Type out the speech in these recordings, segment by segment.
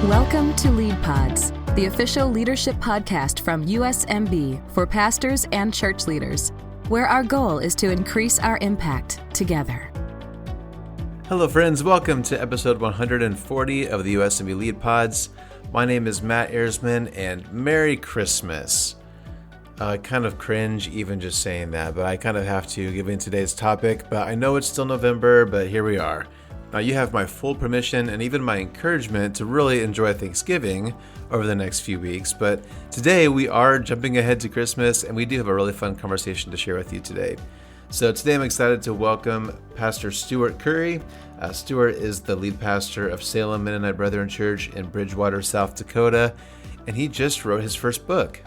Welcome to Lead Pods, the official leadership podcast from USMB for pastors and church leaders, where our goal is to increase our impact together. Hello, friends. Welcome to episode 140 of the USMB Lead Pods. My name is Matt Ersman, and Merry Christmas. I kind of cringe even just saying that, but I kind of have to given today's topic. But I know it's still November, but here we are. Now, you have my full permission and even my encouragement to really enjoy Thanksgiving over the next few weeks. But today we are jumping ahead to Christmas, and we do have a really fun conversation to share with you today. So today I'm excited to welcome Pastor Stuart Curry. Stuart is the lead pastor of Salem Mennonite Brethren Church in Bridgewater, South Dakota, and he just wrote his first book.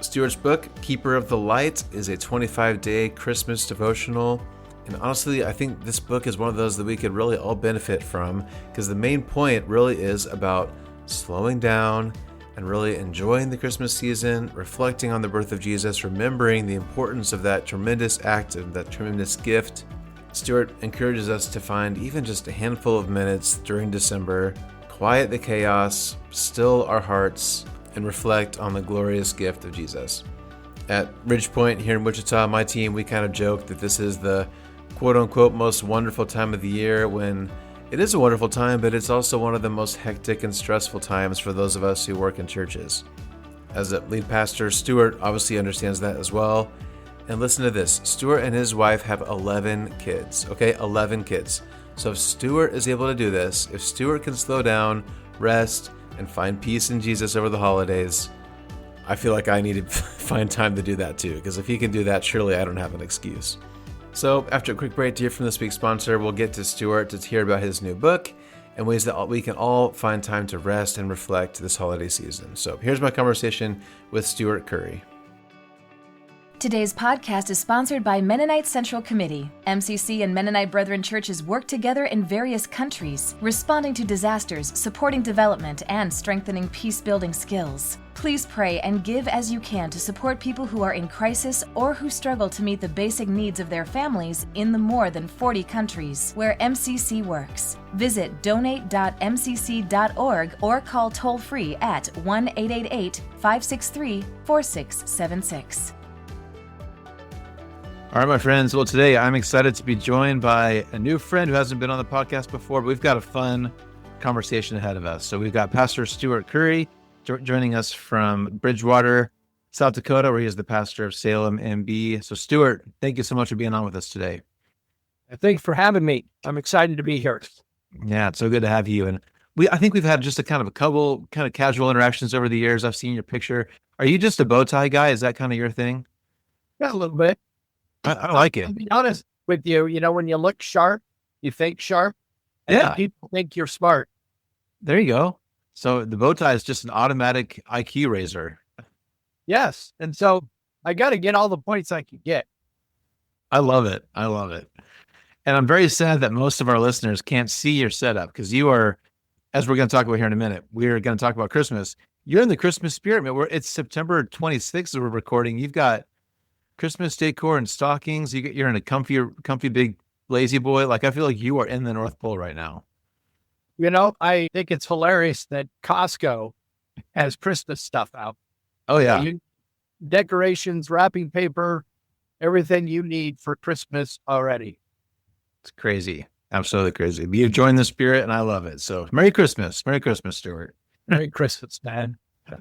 Stuart's book, Keeper of the Light, is a 25-day Christmas devotional. And honestly, I think this book is one of those that we could really all benefit from, because the main point really is about slowing down and really enjoying the Christmas season, reflecting on the birth of Jesus, remembering the importance of that tremendous act and that tremendous gift. Stuart encourages us to find even just a handful of minutes during December, quiet the chaos, still our hearts, and reflect on the glorious gift of Jesus. At Ridgepoint here in Wichita, my team, we kind of joke that this is the quote-unquote most wonderful time of the year, when it is a wonderful time, but it's also one of the most hectic and stressful times for those of us who work in churches. As a lead pastor, Stuart obviously understands that as well. And listen to this, Stuart and his wife have 11 kids, okay? 11 kids. So if Stuart is able to do this, if Stuart can slow down, rest, and find peace in Jesus over the holidays, I feel like I need to find time to do that too, because if he can do that, surely I don't have an excuse. So after a quick break to hear from this week's sponsor, we'll get to Stuart to hear about his new book and ways that we can all find time to rest and reflect this holiday season. So here's my conversation with Stuart Curry. Today's podcast is sponsored by Mennonite Central Committee. MCC and Mennonite Brethren churches work together in various countries, responding to disasters, supporting development, and strengthening peace-building skills. Please pray and give as you can to support people who are in crisis or who struggle to meet the basic needs of their families in the more than 40 countries where MCC works. Visit donate.mcc.org or call toll-free at 1-888-563-4676. All right, my friends. Well, today I'm excited to be joined by a new friend who hasn't been on the podcast before, but we've got a fun conversation ahead of us. So we've got Pastor Stuart Curry joining us from Bridgewater, South Dakota, where he is the pastor of Salem MB. So Stuart, thank you so much for being on with us today. Thanks for having me. I'm excited to be here. Yeah, it's so good to have you. And I think we've had just a couple kind of casual interactions over the years. I've seen your picture. Are you just a bow tie guy? Is that kind of your thing? Yeah, a little bit. I like it. I'll be honest with you. You know, when you look sharp, you think sharp. Yeah. People think you're smart. There you go. So the bow tie is just an automatic IQ raiser. Yes. And so I got to get all the points I can get. I love it. And I'm very sad that most of our listeners can't see your setup, because you are, as we're going to talk about here in a minute, we're going to talk about Christmas. You're in the Christmas spirit, man. It's September 26th as we're recording. You've got Christmas decor and stockings. You're in a comfy big lazy boy. Like, I feel like you are in the North Pole right now. You know, I think it's hilarious that Costco has Christmas stuff out. Oh, yeah. Decorations, wrapping paper, everything you need for Christmas already. It's crazy. Absolutely crazy. You've joined the spirit, and I love it. So Merry Christmas. Merry Christmas, Stuart. Merry Christmas, man. All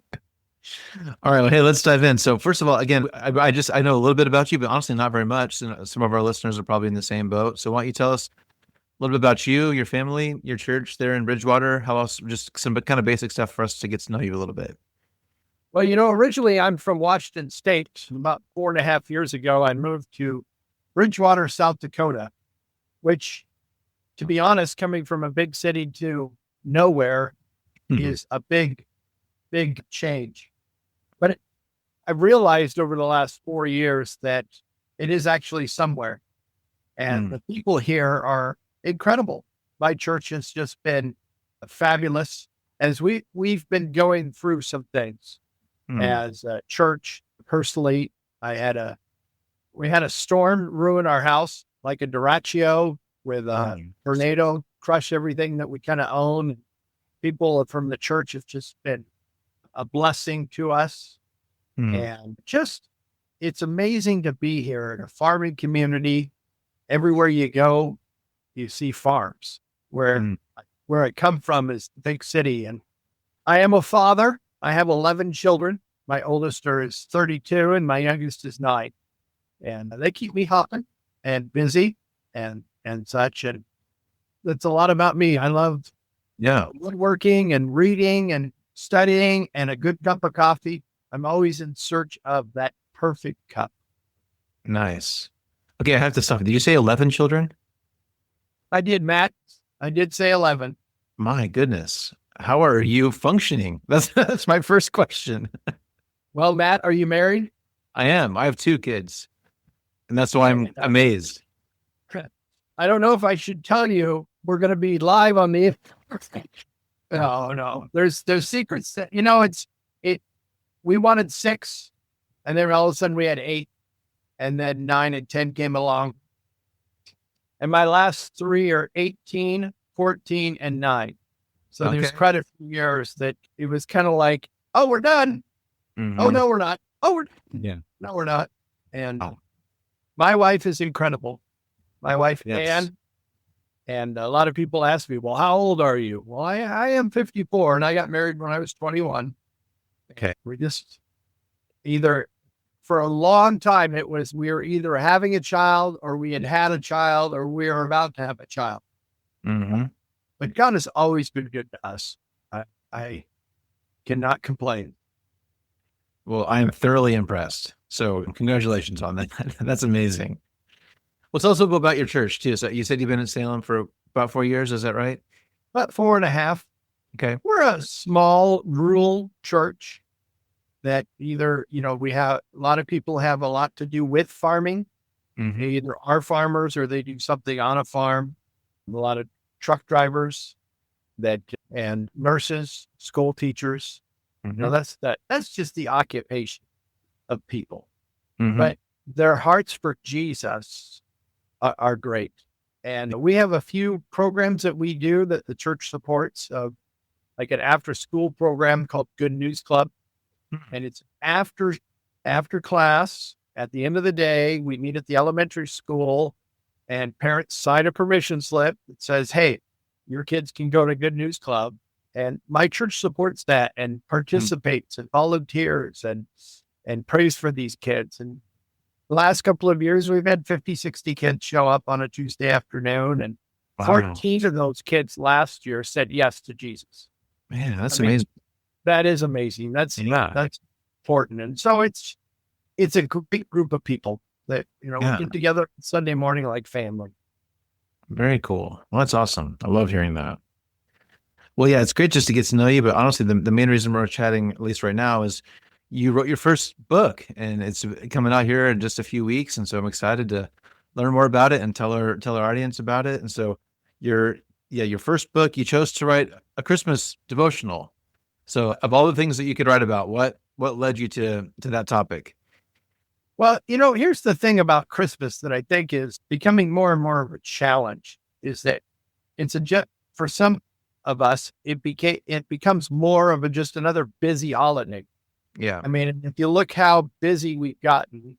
right. Well, hey, let's dive in. So first of all, again, I know a little bit about you, but honestly, not very much. Some of our listeners are probably in the same boat. So why don't you tell us a little bit about you, your family, your church there in Bridgewater? How else, just some kind of basic stuff for us to get to know you a little bit. Well, you know, originally I'm from Washington State. About 4.5 years ago, I moved to Bridgewater, South Dakota, which, to be honest, coming from a big city to nowhere is a big change. But I've realized over the last 4 years that it is actually somewhere. And the people here are incredible. My church has just been fabulous, as we've been going through some things as a church. Personally, we had a storm ruin our house, like a derecho with a tornado, crush everything that we kind of own. People from the church have just been a blessing to us. And just, it's amazing to be here in a farming community. Everywhere you go, you see farms. Where I come from is the big city. And I am a father. I have 11 children. My oldest is 32 and my youngest is 9. And they keep me hopping and busy and such. And that's a lot about me. I love woodworking and reading and studying and a good cup of coffee. I'm always in search of that perfect cup. Nice. Okay, I have to stop. Did you say 11 children? I did, Matt. I did say 11. My goodness. How are you functioning? That's my first question. Well, Matt, are you married? I am. I have 2 kids. And that's why I'm amazed. I don't know if I should tell you we're going to be live on the. No. There's secrets that, we wanted 6 and then all of a sudden we had 8 and then 9 and 10 came along. And my last 3 are 18, 14 and 9. So there's quite a few years that it was kind of like, oh, we're done. Oh, no, we're not. No, we're not. And my wife is incredible. My wife, Ann. And a lot of people ask me, well, how old are you? Well, I am 54 and I got married when I was 21. Okay. We just for a long time, we were either having a child or we had a child or we were about to have a child. But God has always been good to us. I cannot complain. Well, I am thoroughly impressed. So congratulations on that. That's amazing. Well, tell us a little bit about your church too. So you said you've been in Salem for about 4 years. Is that right? About 4.5. Okay. We're a small rural church that either, we have a lot of people have a lot to do with farming. They either are farmers or they do something on a farm. A lot of truck drivers and nurses, school teachers. Now that's just the occupation of people, but their hearts for Jesus are great. And we have a few programs that we do that the church supports, like an after school program called Good News Club. And it's after class at the end of the day, we meet at the elementary school and parents sign a permission slip that says, hey, your kids can go to Good News Club. And my church supports that and participates and volunteers and prays for these kids. And the last couple of years, we've had 50, 60 kids show up on a Tuesday afternoon. And 14 of those kids last year said yes to Jesus. Man, that's amazing. That is amazing. That's important. And so it's a big group of people that, we get together Sunday morning like family. Very cool. Well, that's awesome. I love hearing that. Well, yeah, it's great just to get to know you. But honestly, the main reason we're chatting, at least right now, is you wrote your first book and it's coming out here in just a few weeks. And so I'm excited to learn more about it and tell our audience about it. And so your first book, you chose to write a Christmas devotional. So of all the things that you could write about, what led you to that topic? Well, here's the thing about Christmas that I think is becoming more and more of a challenge is that for some of us, it becomes more of just another busy holiday. Yeah. I mean, if you look how busy we've gotten,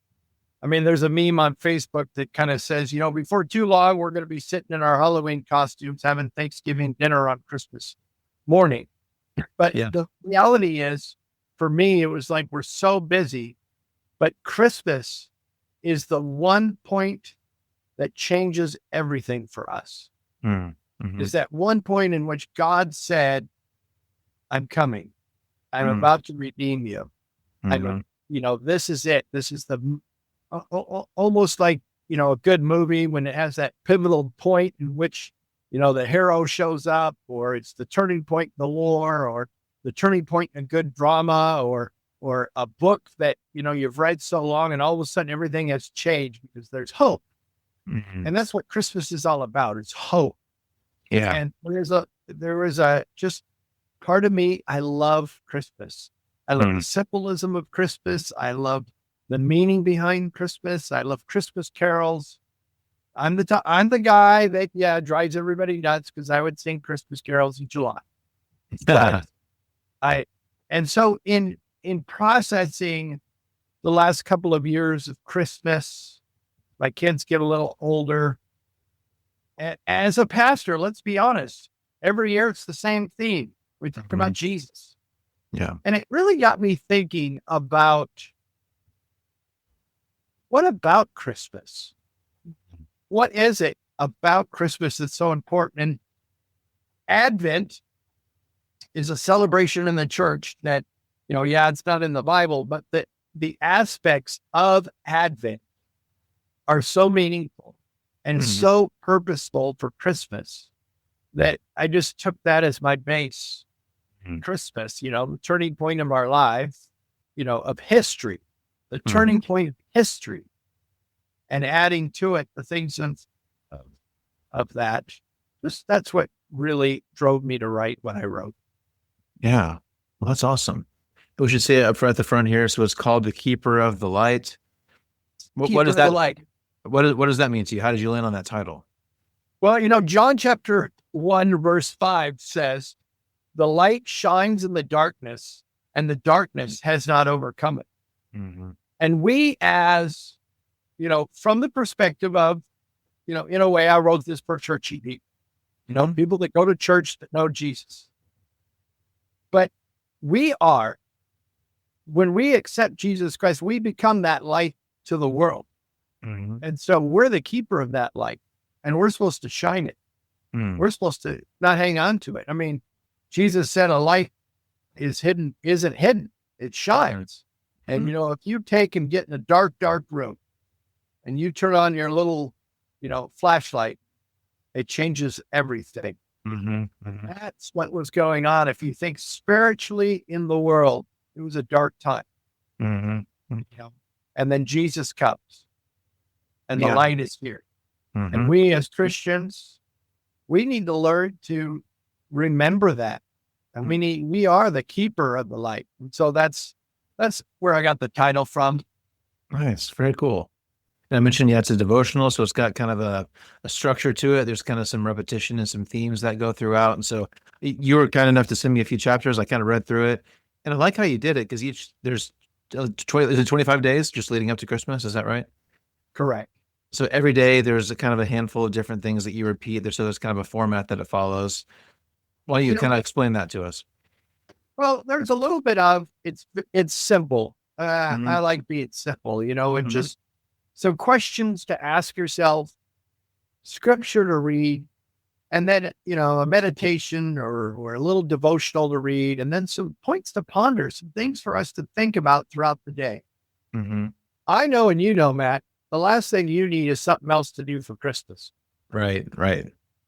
there's a meme on Facebook that kind of says, before too long, we're going to be sitting in our Halloween costumes, having Thanksgiving dinner on Christmas morning. But the reality is, for me, it was like, we're so busy, but Christmas is the one point that changes everything for us. Is that one point in which God said, I'm coming. I'm about to redeem you. This is it. This is the almost like, a good movie when it has that pivotal point in which, the hero shows up, or it's the turning point in the war, or the turning point in a good drama, or a book that, you've read so long and all of a sudden everything has changed because there's hope. And that's what Christmas is all about. It's hope. Yeah. And there was just part of me, I love Christmas. I love the symbolism of Christmas. I love the meaning behind Christmas. I love Christmas carols. I'm the guy that, drives everybody nuts because I would sing Christmas carols in July. But and so in processing the last couple of years of Christmas, my kids get a little older. And as a pastor, let's be honest, every year it's the same theme. We talk about Jesus. Yeah. And it really got me thinking about, what about Christmas? What is it about Christmas that's so important? And Advent is a celebration in the church that, it's not in the Bible, but the aspects of Advent are so meaningful and so purposeful for Christmas that I just took that as my base. Christmas, the turning point of our lives, of history, the turning point of history, and adding to it the things of that. That's what really drove me to write what I wrote. Yeah. Well, that's awesome. We should say up at the front here. So it's called The Keeper of the Light. What does that light? What does that mean to you? How did you land on that title? Well, John chapter 1, verse 5 says, "The light shines in the darkness, and the darkness has not overcome it." And we, as, from the perspective of, in a way, I wrote this for churchy people, people that go to church that know Jesus. But when we accept Jesus Christ, we become that light to the world. And so we're the keeper of that light, and we're supposed to shine it. We're supposed to not hang on to it. I mean, Jesus said a light isn't hidden. It shines. And, if you take and get in a dark room and you turn on your little, flashlight, it changes everything. That's what was going on. If you think spiritually in the world, it was a dark time. And then Jesus comes and the light is here. And we as Christians, we need to learn to remember that. And we are the keeper of the light. And so that's where I got the title from. Nice. Very cool. And I mentioned, it's a devotional, so it's got kind of a structure to it. There's kind of some repetition and some themes that go throughout. And so you were kind enough to send me a few chapters. I kind of read through it. And I like how you did it, because there's 25 days just leading up to Christmas. Is that right? Correct. So every day there's a kind of a handful of different things that you repeat. So there's kind of a format that it follows. Why don't you kind of explain that to us? Well, there's a little bit of, it's simple. I like being simple, and just some questions to ask yourself, scripture to read, and then, a meditation or a little devotional to read, and then some points to ponder, some things for us to think about throughout the day. I know, and Matt, the last thing you need is something else to do for Christmas. Right.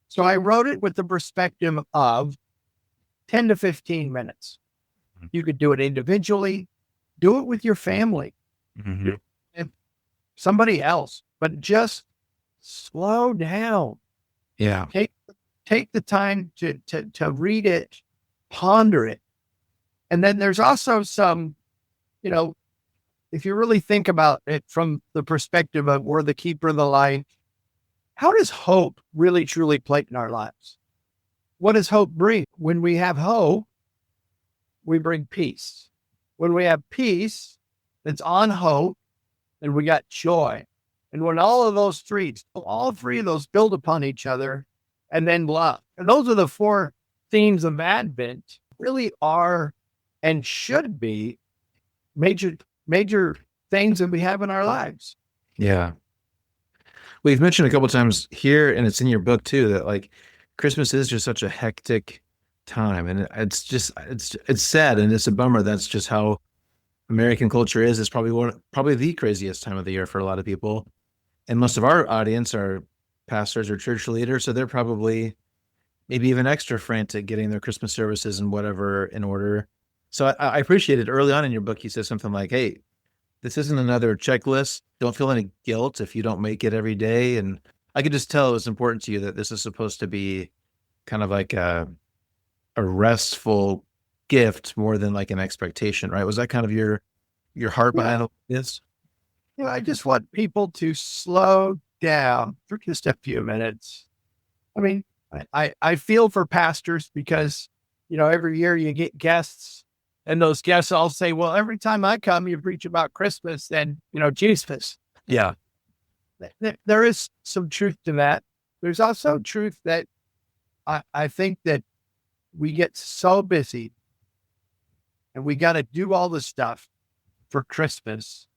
So I wrote it with the perspective of 10 to 15 minutes. You could do it individually, do it with your family, and somebody else, but just slow down. Yeah. Take the time to read it, ponder it. And then there's also some, if you really think about it from the perspective of we're the keeper of the light, how does hope really truly play in our lives? What does hope bring? When we have hope, we bring peace. When we have peace that's on hope, then we got joy. And when all three of those build upon each other, and then love. And those are the four themes of Advent, really are and should be major things that we have in our lives. Yeah. We've mentioned a couple of times here, and it's in your book too, that Christmas is just such a hectic time. And it's sad, and it's a bummer. That's just how American culture is. It's probably the craziest time of the year for a lot of people. And most of our audience are pastors or church leaders, so they're probably maybe even extra frantic getting their Christmas services and whatever in order. So I appreciated early on in your book, you said something like, hey, this isn't another checklist. Don't feel any guilt if you don't make it every day. And I could just tell it was important to you that this is supposed to be kind of like a restful gift more than like an expectation, right? Was that kind of your heart behind this? I just want people to slow down for just a few minutes. I mean, I feel for pastors because, every year you get guests, and those guests all say, well, every time I come, you preach about Christmas and, Jesus. Yeah. There is some truth to that. There's also truth that I think that we get so busy and we got to do all the stuff for Christmas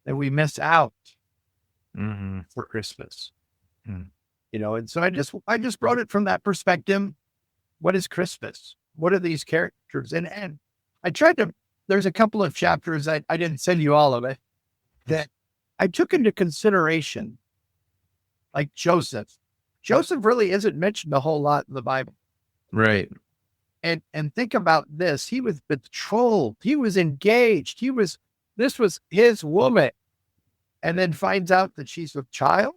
that we miss out for Christmas. And so I just wrote it from that perspective. What is Christmas? What are these characters? And I tried to, there's a couple of chapters, I didn't send you all of it, that I took into consideration, like Joseph. Joseph really isn't mentioned a whole lot in the Bible. Right. And think about this. He was betrothed. He was engaged. This was his woman. And then finds out that she's with child.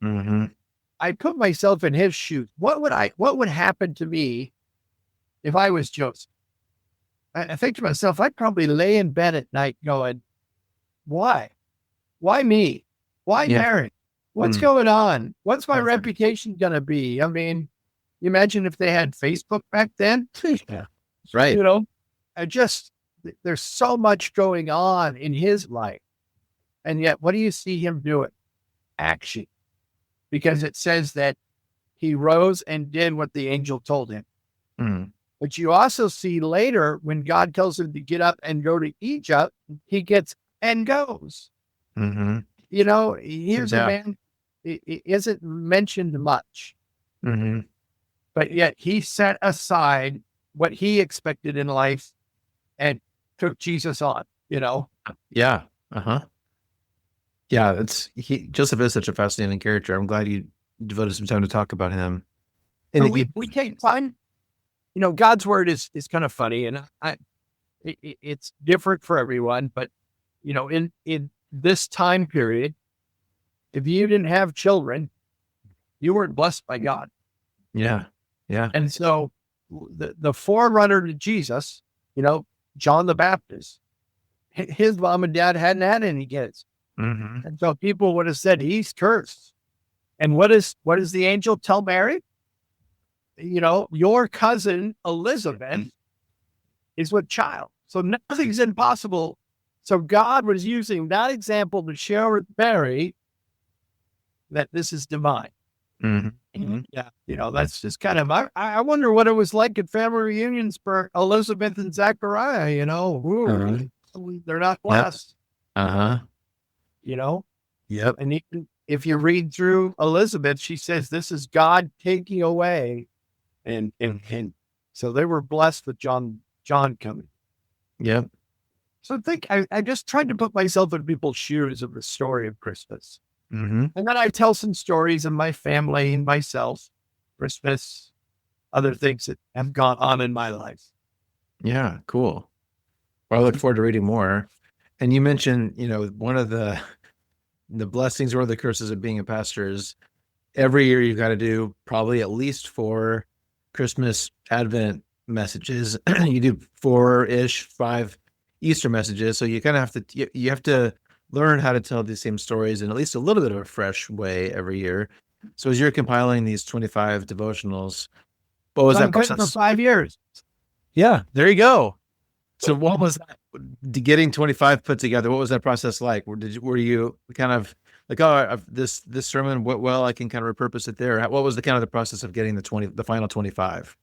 I put myself in his shoes. What would happen to me if I was Joseph? I think to myself, I'd probably lay in bed at night going, why? Why me? Why Mary? What's going on? What's my reputation going to be? I mean, you imagine if they had Facebook back then? Yeah. Right. There's so much going on in his life. And yet, what do you see him doing? Action. Because it says that he rose and did what the angel told him. But you also see later when God tells him to get up and go to Egypt, he gets and goes. Here's a man, it isn't mentioned much. But yet he set aside what he expected in life and took Jesus on, Yeah. Yeah, Joseph is such a fascinating character. I'm glad you devoted some time to talk about him. And we take time. God's word is kind of funny, and it's different for everyone. But in this time period, if you didn't have children, you weren't blessed by God. Yeah. And so the forerunner to Jesus, John the Baptist, his mom and dad hadn't had any kids. And so people would have said he's cursed. And what does the angel tell Mary? Your cousin Elizabeth is with child. So nothing's impossible. So God was using that example to share with Mary that this is divine. Yeah. That's just kind of, I wonder what it was like at family reunions for Elizabeth and Zachariah, they're not blessed. Yep. And even if you read through Elizabeth, she says, this is God taking away. And so they were blessed with John coming. Yep. So I just tried to put myself in people's shoes of the story of Christmas. And then I tell some stories of my family and myself, Christmas, other things that have gone on in my life. Yeah, cool. Well, I look forward to reading more. And you mentioned, one of the blessings or the curses of being a pastor is every year you've got to do probably at least 4 Christmas Advent messages. You do 5 Easter messages. So you kind of have to learn how to tell these same stories in at least a little bit of a fresh way every year. So as you're compiling these 25 devotionals, what was that process? For 5 years. Yeah, there you go. So what was that, getting 25 put together? What was that process like? Were you kind of like, this sermon went well, I can kind of repurpose it there? What was the process of getting the final 25?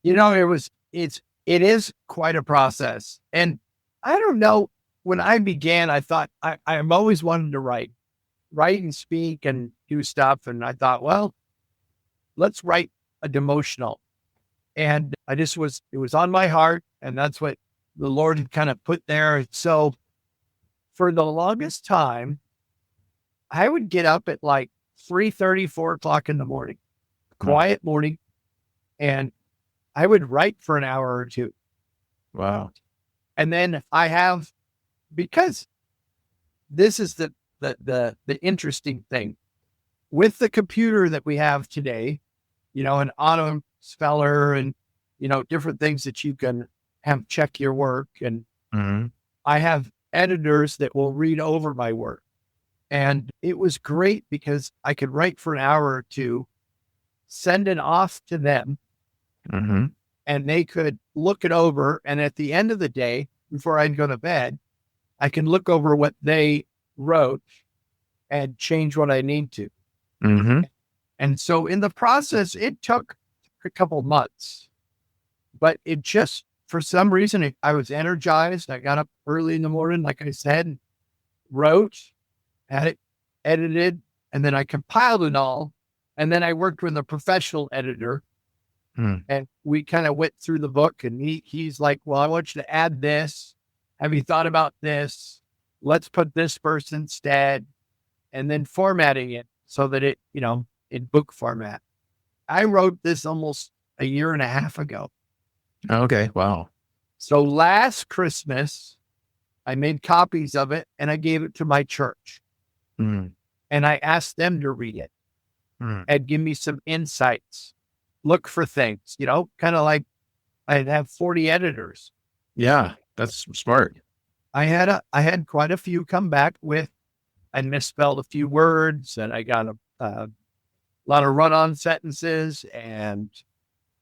It is quite a process. And I don't know, when I began, I thought I'm always wanting to write and speak and do stuff. And I thought, well, let's write a devotional. And it was on my heart, and that's what the Lord had kind of put there. So for the longest time, I would get up at like 3:30, 4 o'clock in the morning, quiet morning, and I would write for an hour or two. Wow. And then because this is the interesting thing with the computer that we have today, an auto speller and, different things that you can have check your work. And I have editors that will read over my work. And it was great because I could write for an hour or two, send it off to them. and they could look it over. And at the end of the day, before I'd go to bed, I can look over what they wrote and change what I need to. Mm-hmm. And so in the process, it took a couple months, but it just, for some reason, I was energized. I got up early in the morning, like I said, wrote, had it edited, and then I compiled it all. And then I worked with a professional editor, and we kind of went through the book, and he's like, well, I want you to add this. Have you thought about this? Let's put this verse instead, and then formatting it so that it, in book format. I wrote this almost a year and a half ago. Okay. Wow. So last Christmas, I made copies of it and I gave it to my church. Mm. And I asked them to read it and give me some insights. Look for things, kind of like I'd have 40 editors. Yeah, that's smart. I had quite a few come back with, I misspelled a few words, and I got a lot of run-on sentences, and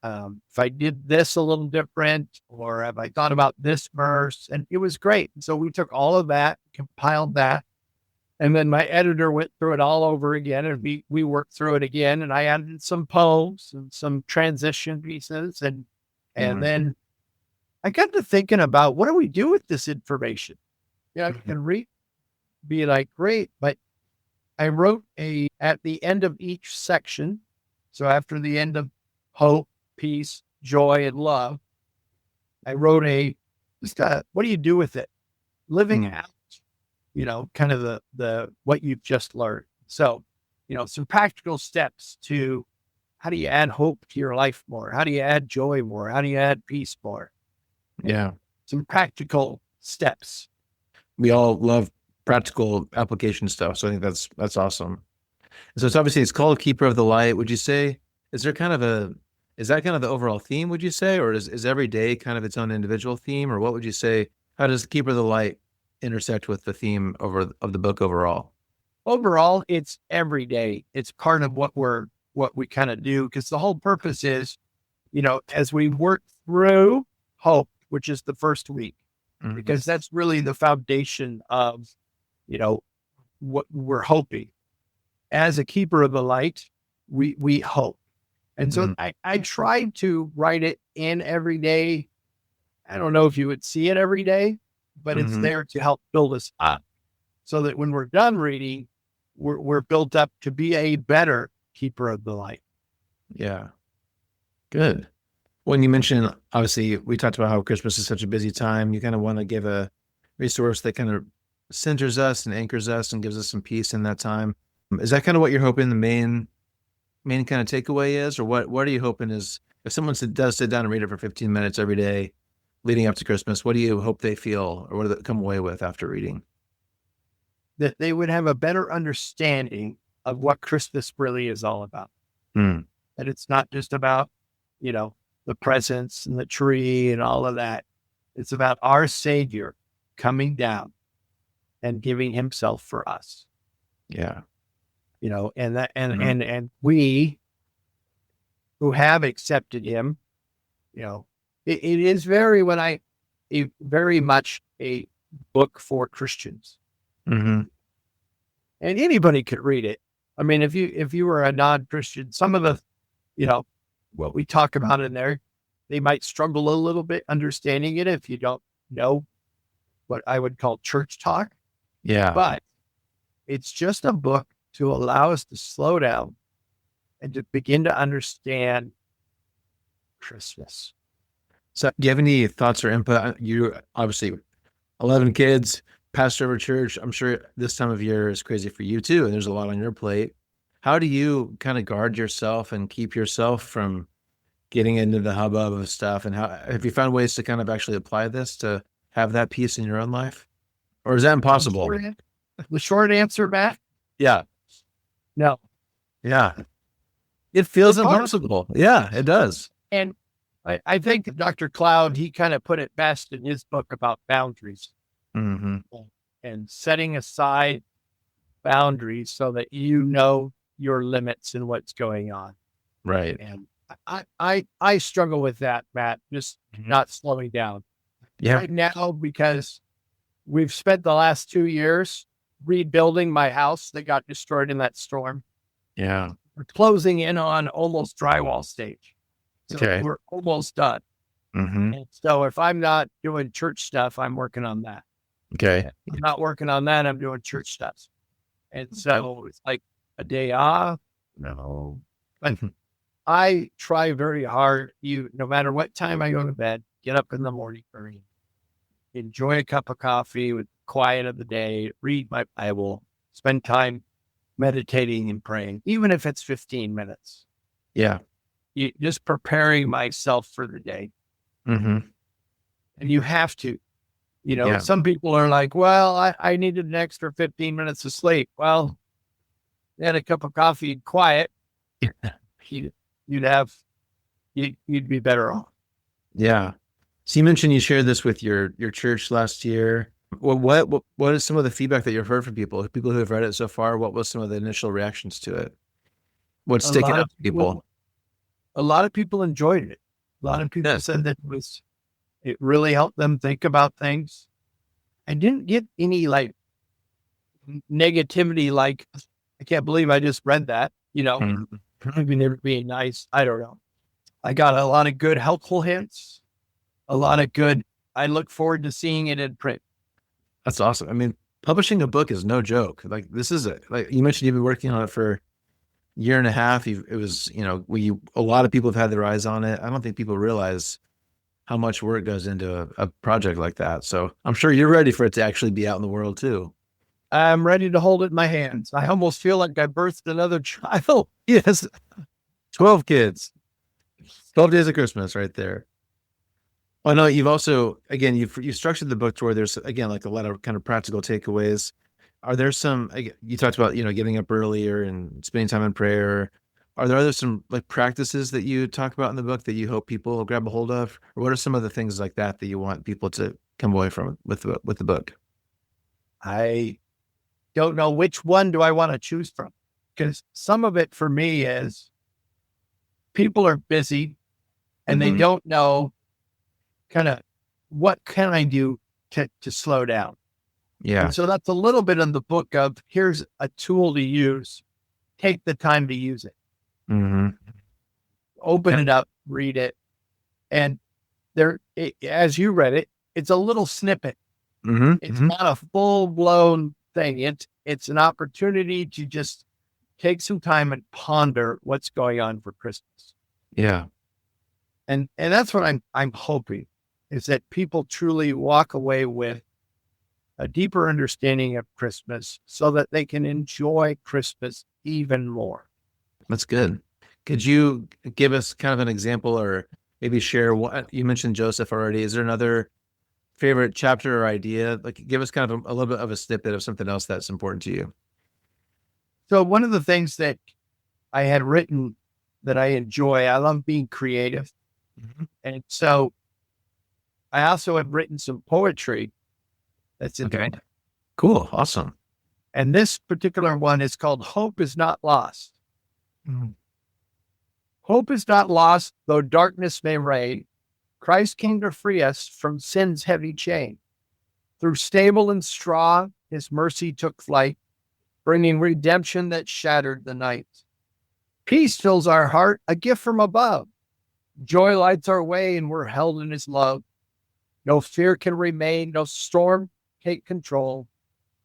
if I did this a little different, or have I thought about this verse, and it was great. So we took all of that, compiled that, and then my editor went through it all over again, and we worked through it again, and I added some poems and some transition pieces, and then I got to thinking about, what do we do with this information? I can be like, great, but I wrote at the end of each section. So after the end of hope, peace, joy, and love, I wrote what do you do with it? Living out, kind of the what you've just learned. So, some practical steps to, how do you add hope to your life more? How do you add joy more? How do you add peace more? Yeah. Some practical steps. We all love practical application stuff. So I think that's awesome. So it's called Keeper of the Light. Would you say, is that kind of the overall theme, would you say, or is every day kind of its own individual theme, or what would you say? How does Keeper of the Light intersect with the theme of the book overall? Overall, it's every day. It's part of what we kind of do, because the whole purpose is, as we work through hope, which is the first week, because that's really the foundation of, what we're hoping. As a keeper of the light, we hope. And so I tried to write it in every day. I don't know if you would see it every day, but it's there to help build us up, so that when we're done reading, we're built up to be a better keeper of the light. Yeah. Good. When you mentioned, obviously, we talked about how Christmas is such a busy time. You kind of want to give a resource that kind of centers us and anchors us and gives us some peace in that time. Is that kind of what you're hoping the main kind of takeaway is? Or what are you hoping is, if someone does sit down and read it for 15 minutes every day leading up to Christmas, what do you hope they feel, or what do they come away with after reading? That they would have a better understanding of what Christmas really is all about. That it's not just about, the presents and the tree and all of that. It's about our Savior coming down and giving himself for us. Yeah. And we who have accepted him, it is very much a book for Christians. And anybody could read it. I mean, if you were a non-Christian, some of the, what we talk about in there, they might struggle a little bit understanding it if you don't know what I would call church talk. Yeah. But it's just a book to allow us to slow down and to begin to understand Christmas. So do you have any thoughts or input? You obviously 11 kids, pastor of a church. I'm sure this time of year is crazy for you too, and there's a lot on your plate. How do you kind of guard yourself and keep yourself from getting into the hubbub of stuff? And how have you found ways to kind of actually apply this to have that peace in your own life? Or is that impossible? The short answer, Matt? Yeah. No. Yeah. It feels impossible. Yeah, it does. And I think Dr. Cloud, he kind of put it best in his book about boundaries and setting aside boundaries so that you know your limits and what's going on. Right. I struggle with that, Matt, just not slowing down. Yeah. Right now, because we've spent the last 2 years rebuilding my house that got destroyed in that storm. Yeah. We're closing in on almost drywall stage. So Okay. we're almost done. Mm-hmm. And so if I'm not doing church stuff, I'm working on that. Okay. If I'm not working on that, I'm doing church stuff. And so it's like a day off. No. But I try very hard. No matter what time I go to bed, get up in the morning early, enjoy a cup of coffee with quiet of the day, read my Bible, spend time meditating and praying, even if it's 15 minutes. Yeah. Just preparing myself for the day. Mm-hmm. And you have to. Yeah. Some people are like, well, I needed an extra 15 minutes of sleep. Well, then a cup of coffee and quiet, you'd be better off. Yeah. So you mentioned you shared this with your church last year. Well, what is some of the feedback that you've heard from people who have read it so far? What was some of the initial reactions to it? What's sticking out to people? A lot of people enjoyed it. A lot of people said that it really helped them think about things. I didn't get any negativity, I can't believe I just read that, maybe never being nice. I don't know. I got a lot of good, helpful hints, a lot of good. I look forward to seeing it in print. That's awesome. I mean, publishing a book is no joke. Like this is like you mentioned, you've been working on it for a year and a half. It was, a lot of people have had their eyes on it. I don't think people realize how much work goes into a project like that. So I'm sure you're ready for it to actually be out in the world too. I'm ready to hold it in my hands. I almost feel like I birthed another child. Yes. 12 kids, 12 days of Christmas right there. I know you've also, again, you've structured the book to where there's, again, like a lot of kind of practical takeaways. Are there some, you talked about, getting up earlier and spending time in prayer. Are there some like practices that you talk about in the book that you hope people will grab a hold of? Or what are some of the things like that you want people to come away from with the book? I don't know which one do I want to choose from, because some of it for me is people are busy and they don't know kind of what can I do to slow down. Yeah. And so that's a little bit in the book of here's a tool to use. Take the time to use it. Mm-hmm. Open it up, read it. And as you read it, it's a little snippet. Mm-hmm. It's not a full blown thing. It's an opportunity to just take some time and ponder what's going on for Christmas. Yeah. And that's what I'm hoping, is that people truly walk away with a deeper understanding of Christmas so that they can enjoy Christmas even more. That's good. Could you give us kind of an example or maybe share what you mentioned Joseph already? Is there another favorite chapter or idea? Like give us kind of a little bit of a snippet of something else that's important to you. So one of the things that I had written that I enjoy, I love being creative. Mm-hmm. And so I also have written some poetry that's in okay. Cool. Awesome. And this particular one is called Hope is Not Lost. Mm-hmm. Hope is not lost, though darkness may reign. Christ came to free us from sin's heavy chain. Through stable and straw, his mercy took flight, bringing redemption that shattered the night. Peace fills our heart, a gift from above. Joy lights our way, and we're held in his love. No fear can remain, no storm take control,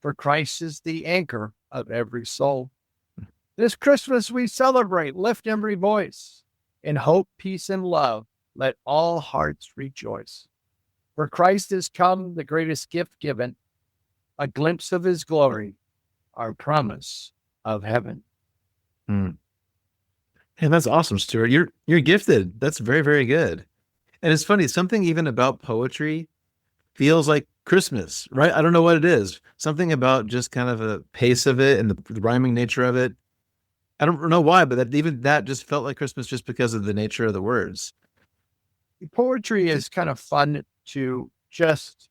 for Christ is the anchor of every soul. This Christmas we celebrate, lift every voice. In hope, peace, and love, let all hearts rejoice. For Christ is come, the greatest gift given, a glimpse of his glory, our promise of heaven. Mm. And that's awesome, Stuart. You're gifted. That's very, very good. And it's funny, something even about poetry feels like Christmas, right? I don't know what it is. Something about just kind of the pace of it and the rhyming nature of it. I don't know why, but that just felt like Christmas just because of the nature of the words. Poetry is kind of fun to just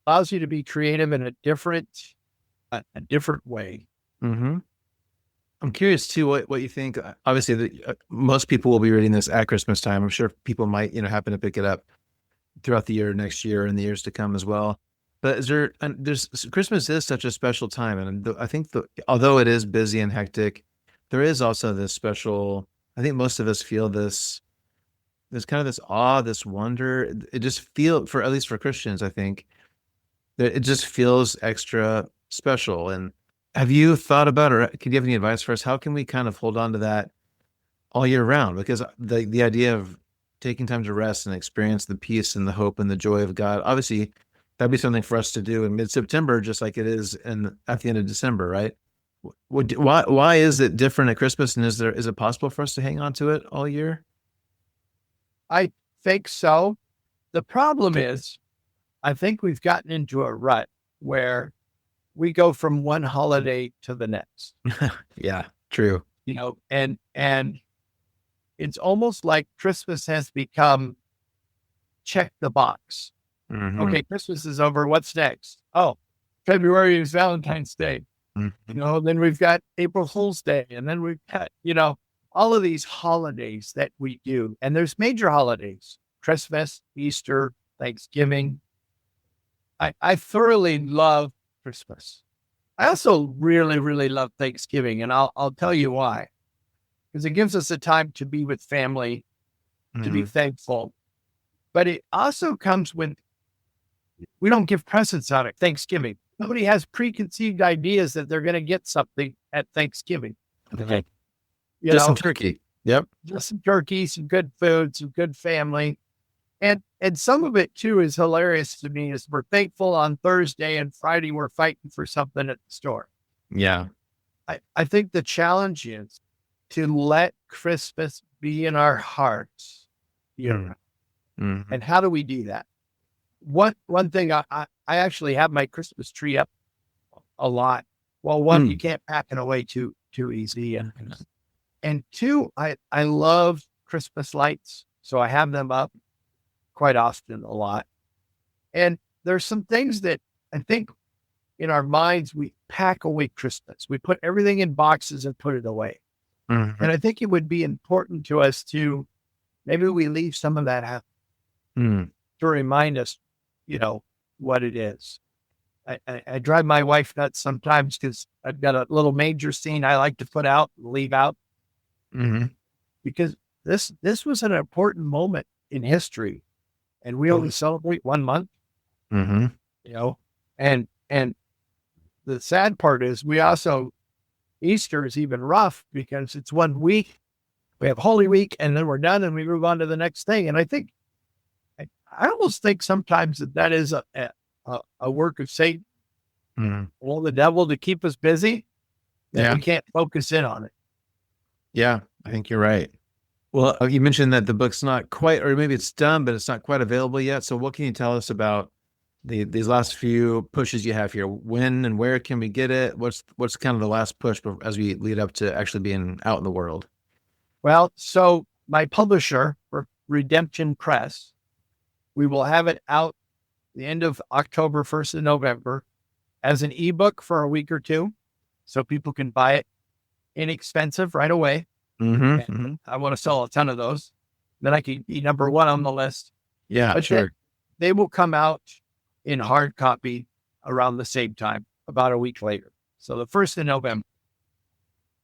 allows you to be creative in a different way. Mm-hmm. I'm curious too what you think. Obviously, most people will be reading this at Christmas time. I'm sure people might happen to pick it up throughout the year, next year, and the years to come as well. But there's Christmas is such a special time, and I think although it is busy and hectic, there is also this special. I think most of us feel this. There's kind of this awe, this wonder. It just at least for Christians, I think that it just feels extra special. And have you thought about, or can you have any advice for us? How can we kind of hold on to that all year round? Because the idea of taking time to rest and experience the peace and the hope and the joy of God, obviously that'd be something for us to do in mid-September, just like it is at the end of December, right? Why is it different at Christmas? And is it possible for us to hang on to it all year? I think so. The problem is, I think we've gotten into a rut where we go from one holiday to the next. Yeah, true. And it's almost like Christmas has become check the box. Mm-hmm. Okay, Christmas is over. What's next? Oh, February is Valentine's Day. Mm-hmm. Then we've got April Fool's Day. And then we've got, all of these holidays that we do. And there's major holidays, Christmas, Easter, Thanksgiving. I thoroughly love Christmas. I also really, really love Thanksgiving. And I'll tell you why. Because it gives us a time to be with family, to be thankful. But it also comes with, we don't give presents out at Thanksgiving. Nobody has preconceived ideas that they're going to get something at Thanksgiving. Okay. Just some turkey. Yep. Just some turkey, some good food, some good family. And some of it too is hilarious to me is we're thankful on Thursday and Friday we're fighting for something at the store. Yeah. I think the challenge is to let Christmas be in our hearts. Mm-hmm. And how do we do that? One thing, I actually have my Christmas tree up a lot. Well, one, you can't pack it away too easy. And two, I love Christmas lights. So I have them up quite often, a lot. And there's some things that I think in our minds, we pack away Christmas. We put everything in boxes and put it away. Mm-hmm. And I think it would be important to us to, maybe we leave some of that out to remind us, what it is. I drive my wife nuts sometimes because I've got a little major scene I like to put out and leave out. Mm-hmm. Because this was an important moment in history, and we only celebrate 1 month. Mm-hmm. And the sad part is Easter is even rough because it's 1 week. We have Holy Week, and then we're done, and we move on to the next thing. And I think I almost think sometimes that is a work of Satan, or the devil, to keep us busy. That we can't focus in on it. Yeah, I think you're right. Well, you mentioned that the book's not quite, or maybe it's done, but it's not quite available yet. So what can you tell us about these last few pushes you have here? When and where can we get it? What's kind of the last push as we lead up to actually being out in the world? Well, so my publisher, Redemption Press, we will have it out the end of October, 1st of November, as an ebook for a week or two, so people can buy it inexpensive right away. Mm-hmm. I want to sell a ton of those. Then I can be number one on the list. Yeah, but sure. They will come out in hard copy around the same time, about a week later. So the 1st of November.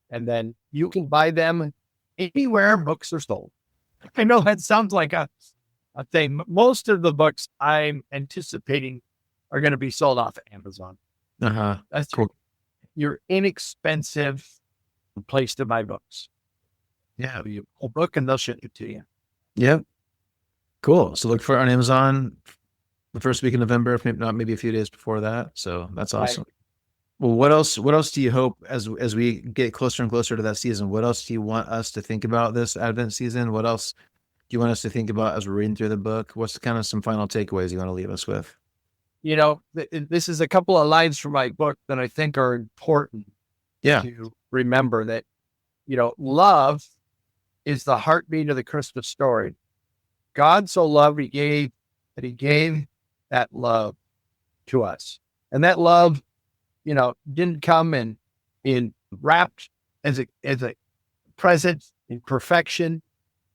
And then you can buy them anywhere books are sold. I know that sounds like a thing. Most of the books I'm anticipating are going to be sold off Amazon. That's cool. Your inexpensive place to buy books. Yeah. You a book and they'll ship it to you. Yep. Cool. So look for it on Amazon the first week in November, if not maybe a few days before that. So that's awesome. Right. Well, what else do you hope as we get closer and closer to that season? What else do you want us to think about this Advent season? What else do you want us to think about as we're reading through the book? What's kind of some final takeaways you want to leave us with? This is a couple of lines from my book that I think are important to remember, that, love is the heartbeat of the Christmas story. God so loved, he gave that love to us. And that love, didn't come in wrapped as a presence in perfection,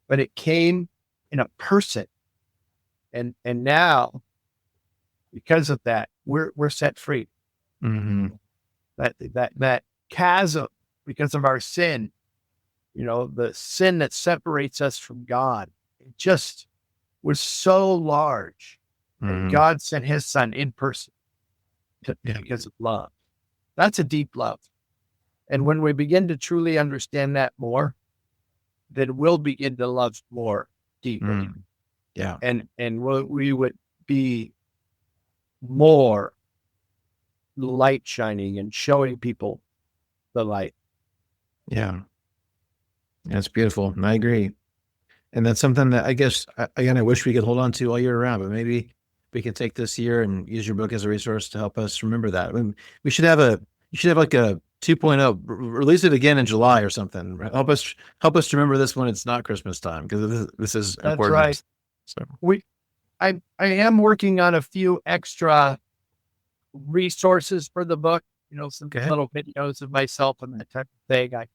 but it came in a person. And now, because of that, we're set free. Mm-hmm. That chasm, because of our sin, the sin that separates us from God, it just was so large. And God sent his son in person because of love. That's a deep love. And when we begin to truly understand that more, then we'll begin to love more deeply. Yeah. And we would be more light shining and showing people the light. Yeah. That's beautiful. And I agree. And that's something that I guess, again, I wish we could hold on to all year round, but maybe we can take this year and use your book as a resource to help us remember that. I mean, you should have like a 2.0, release it again in July or something. Help us to remember this when it's not Christmas time, because this is That's important. right. So I am working on a few extra resources for the book, some little videos of myself and that type of thing. I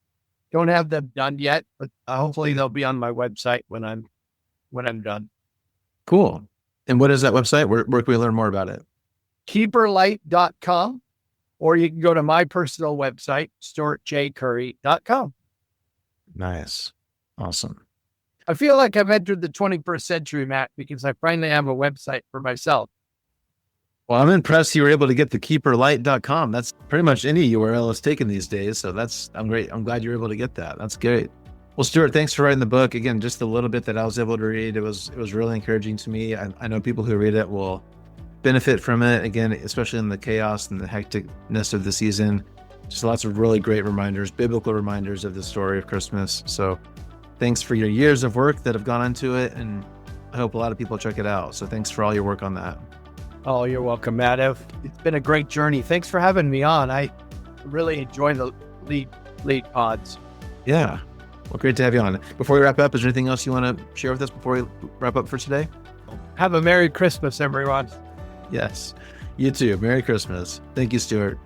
don't have them done yet, but hopefully they'll be on my website when I'm done. Cool. And what is that website? Where can we learn more about it? keeperlight.com, or you can go to my personal website, stuartjcurry.com. Nice. Awesome. I feel like I've entered the 21st century, Matt, because I finally have a website for myself. Well, I'm impressed you were able to get the keeperlight.com. That's pretty much any URL is taken these days. So I'm great. I'm glad you were able to get that. That's great. Well, Stuart, thanks for writing the book. Again, just a little bit that I was able to read. It was really encouraging to me. I know people who read it will benefit from it. Again, especially in the chaos and the hecticness of the season. Just lots of really great reminders, biblical reminders of the story of Christmas. So thanks for your years of work that have gone into it. And I hope a lot of people check it out. So thanks for all your work on that. Oh, you're welcome, Matt. It's been a great journey. Thanks for having me on. I really enjoy the lead pods. Yeah. Well, great to have you on. Before we wrap up, is there anything else you want to share with us before we wrap up for today? Have a Merry Christmas, everyone. Yes. You too. Merry Christmas. Thank you, Stuart.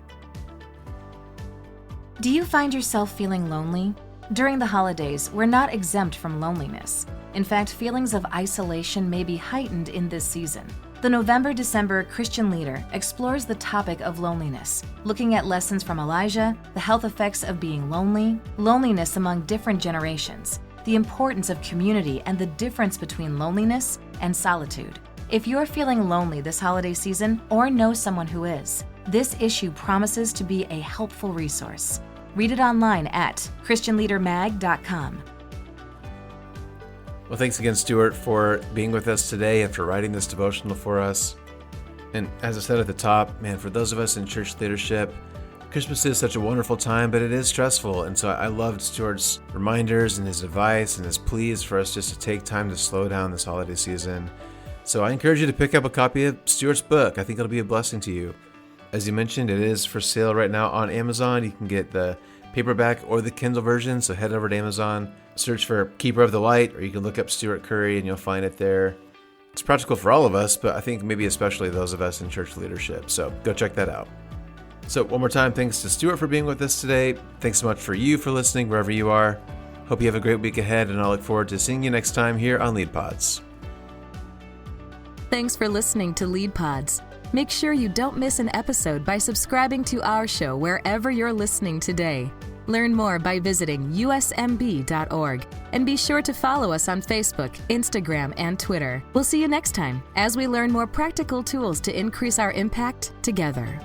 Do you find yourself feeling lonely? During the holidays, we're not exempt from loneliness. In fact, feelings of isolation may be heightened in this season. The November-December Christian Leader explores the topic of loneliness, looking at lessons from Elijah, the health effects of being lonely, loneliness among different generations, the importance of community, and the difference between loneliness and solitude. If you're feeling lonely this holiday season or know someone who is, this issue promises to be a helpful resource. Read it online at christianleadermag.com. Well, thanks again, Stuart, for being with us today and for writing this devotional for us. And as I said at the top, man, for those of us in church leadership, Christmas is such a wonderful time, but it is stressful. And so I loved Stuart's reminders and his advice and his pleas for us just to take time to slow down this holiday season. So I encourage you to pick up a copy of Stuart's book. I think it'll be a blessing to you. As you mentioned, it is for sale right now on Amazon. You can get the paperback or the Kindle version, so head over to Amazon, search for Keeper of the Light, or you can look up Stuart Curry and you'll find it there. It's practical for all of us, but I think maybe especially those of us in church leadership, so go check that out. So one more time, thanks to Stuart for being with us today. Thanks so much for you for listening wherever you are. Hope you have a great week ahead, and I look forward to seeing you next time here on Lead Pods. Thanks for listening to Lead Pods. Make sure you don't miss an episode by subscribing to our show wherever you're listening today. Learn more by visiting usmb.org, and be sure to follow us on Facebook, Instagram, and Twitter. We'll see you next time as we learn more practical tools to increase our impact together.